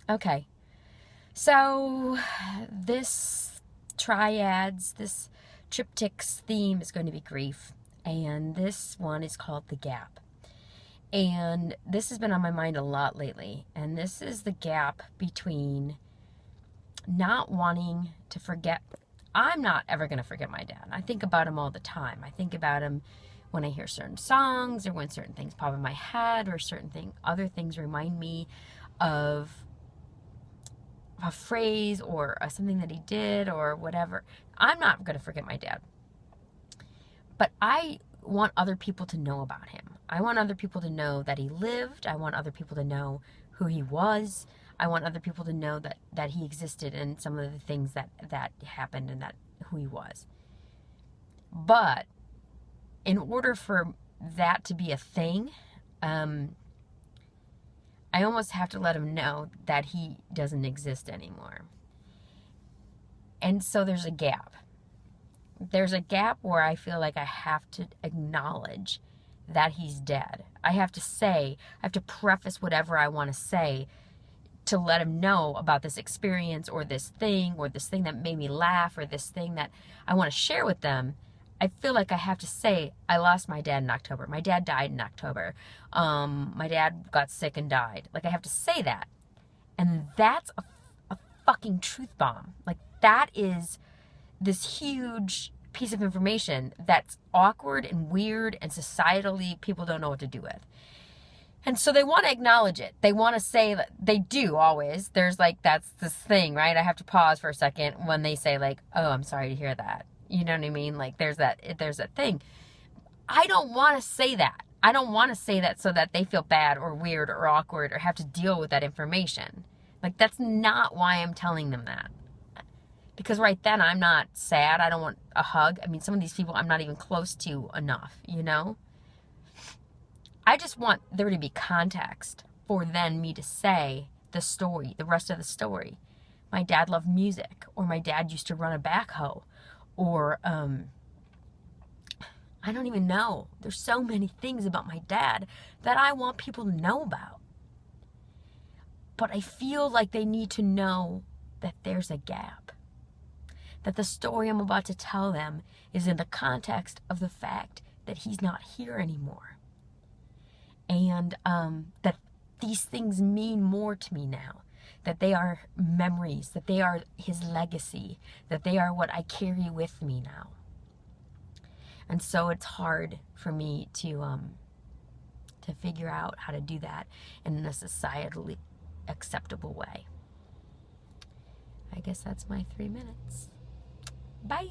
Okay. So this this triptych's theme is going to be grief. And this one is called The Gap. And this has been on my mind a lot lately. And this is the gap between not wanting to forget. I'm not ever going to forget my dad. I think about him all the time. I think about him when I hear certain songs or when certain things pop in my head or other things remind me of a phrase or something that he did or whatever. I'm not going to forget my dad. But I want other people to know about him. I want other people to know that he lived. I want other people to know who he was. I want other people to know that he existed and some of the things that happened and who he was. But in order for that to be a thing, I almost have to let him know that he doesn't exist anymore. And so there's a gap. There's a gap where I feel like I have to acknowledge that he's dead. I have to preface whatever I want to say to let him know about this experience or this thing that made me laugh or this thing that I want to share with them. I feel like I have to say, I lost my dad in October. My dad died in October. My dad got sick and died. Like, I have to say that. And that's a fucking truth bomb. Like, that is this huge piece of information that's awkward and weird and societally people don't know what to do with. And so they want to acknowledge it. They want to say that they do always. There's that's this thing, right? I have to pause for a second when they say oh, I'm sorry to hear that. You know what I mean? There's that thing. I don't want to say that. I don't want to say that so that they feel bad or weird or awkward or have to deal with that information. That's not why I'm telling them that. Because right then I'm not sad. I don't want a hug. I mean, some of these people I'm not even close to enough, I just want there to be context for then me to say the story, the rest of the story. My dad loved music, or my dad used to run a backhoe, or I don't even know. There's so many things about my dad that I want people to know about. But I feel like they need to know that there's a gap. That the story I'm about to tell them is in the context of the fact that he's not here anymore. And that these things mean more to me now. That they are memories, that they are his legacy, that they are what I carry with me now. And so it's hard for me to figure out how to do that in a societally acceptable way. I guess that's my 3 minutes. Bye.